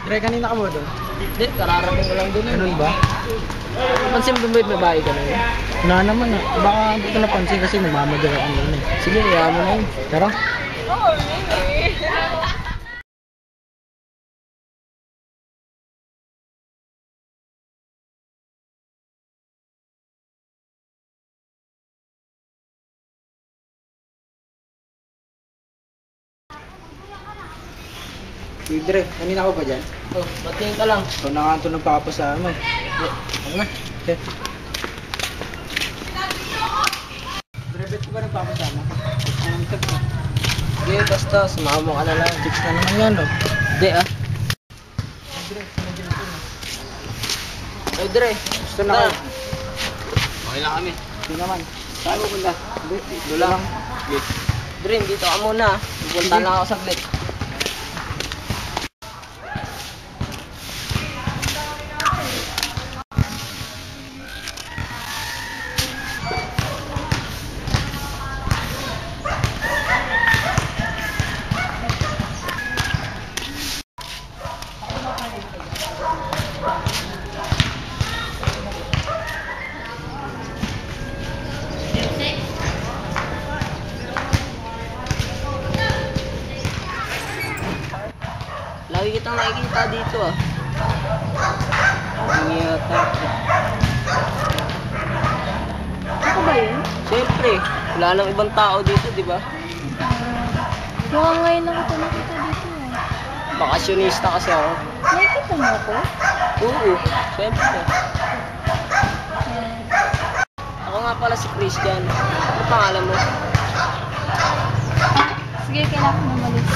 Dre, kanina ka mo doon? Hindi, kararating ko lang doon. Ganun ba? Napansin mo ba may bahay ka na yun? Wala naman ah. Baka hindi ko napansin kasi nagmamadala ako noon eh. Sige, kaya mo na yun. Tara. Dre, kanina ka ba dyan? Oh, batiin ka lang. So, nakanto nagpapasama eh. Ako na. Okay. Dre, bet ko ba nagpapasama? Anong tip mo? Sige, basta, sumama ka na lang. Fix na naman yan, no? Hindi ah. Dre, sinadyan ko na. Ay, Dre. Gusto na kayo? Okay lang kami. Hindi naman. Saan mo punta? Dito lang. Dre, dito ka muna. Pupunta lang ako saglit. Lagi kitang nakikita dito ah. Hindi yata. Ako ba yun? Siyempre, wala nang ibang tao dito, di ba? Mukhang ngayon lang ito nakita dito eh. Bakasyonista kasi ako. Nakikita mo ako? Oo, siyempre. Ako nga pala si Christian. Ano pangalan mo? Sige, kailangan ko na malis.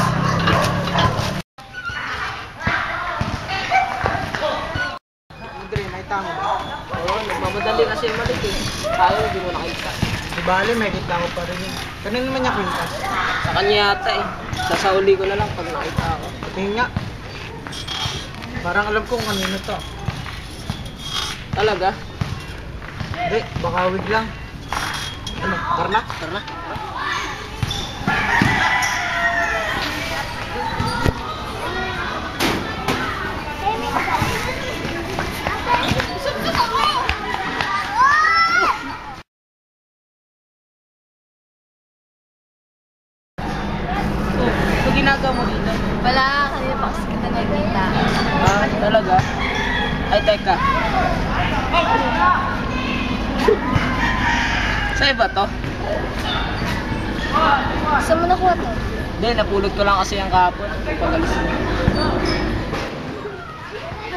Dre, may tama ba? Oo, nagmamadali kasi yung malik eh. Tayo, hindi mo nakita. Di bale, may kita ko pa rin yun. Kanina naman niya kwintas. Sa kanya yata eh. Sasauli ko na lang pag nakita ako. Tingin nga. Parang alam ko kung kanino to. Talaga? Hindi, baka wig lang. Ano, karnak? Tara na. Ano ginagawa mo dito? Wala, kanina pa kasi kita nakikita. Ah, talaga? Ay, teka. Sa'yo ba to? Saan mo nakuha to? Hindi, napulot ko lang kasi yung kahapon. Pag-alis mo.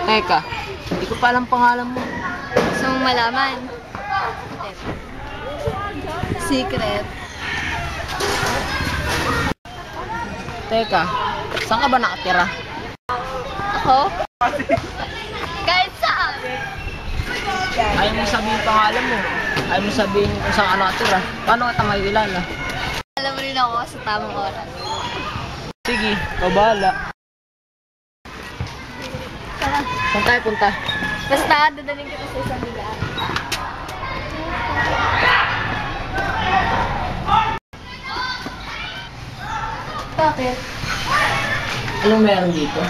Teka, hindi ko pa alam pangalan mo. Gusto mong malaman? Secret. Teka, saan ka ba nakatira? Ako? Kahit saan. Ayaw mo sabihin pangalan mo. Ayaw mo sabihin kung saan ka nakatira. Paano kita may kilala? Alam mo rin ako sa tamang oras. Sige, bahala. Tara. Saan tayo punta? Basta, dadaling kita sa isang lugar. Bakit? Anong meron dito?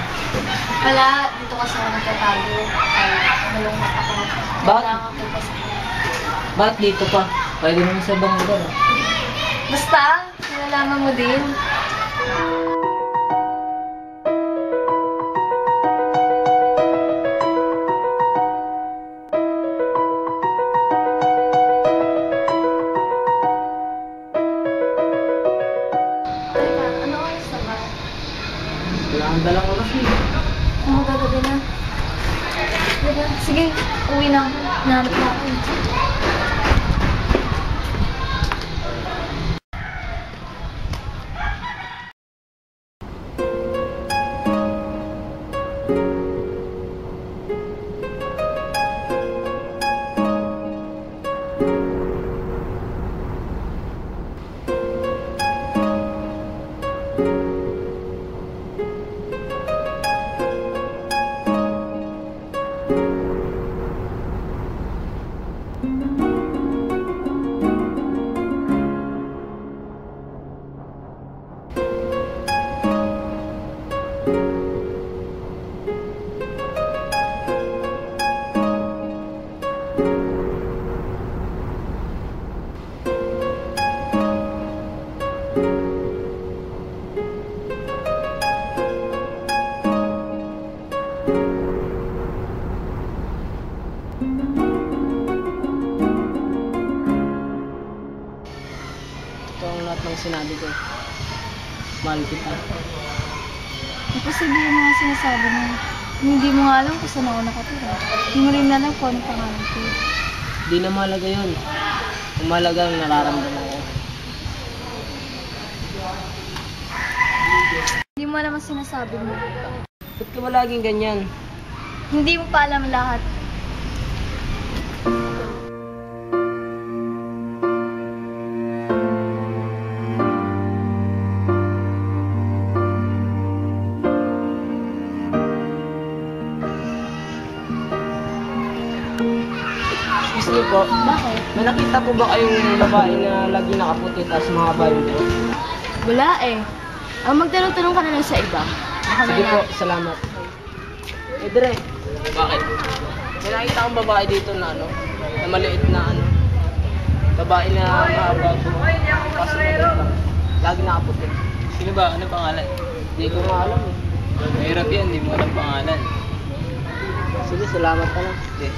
Wala, dito kasi ako nagtatago. Ay, malungkot ako. Bakit? Wala akong kita sa kanya. Bakit dito pa? Pwede naman sa ibang lugar. Ah. Basta, nalalaman mo din. Teka, ano oras na ba? Wala kang dalang oras eh. Ano gagabi na? Diba? Sige, uwi na ako. Nahanap na ako. Ito ang lahat ng sinabi ko. Mahal kita. Imposible yung mga sinasabi mo. Hindi mo nga alam kung saan ako nakatira. Hindi mo rin alam kung anong pangalan ko. Di na mahalaga yun. Ang mahalaga ang nararamdaman ko. Hindi mo alam ang sinasabi mo. Ba't ka ba laging ganyan? Hindi mo pa alam lahat. Excuse me po. Bakit? May nakita po ba kayong babae na lagi nakaputi tapos mga bayo po? Wala eh. Ang magtanong-tanong ka na lang sa iba. Sige po, salamat. Eh, Dre. Bakit? May nakita akong babae dito na ano, na maliit na ano. Babae na mahaba po. Kaso maliit lang. Lagi nakaputi. Sino ba? Ano pangalan? Hindi ko nga alam eh. Mahirap yan, hindi mo alam pangalan. Sige, salamat ka lang. Okay.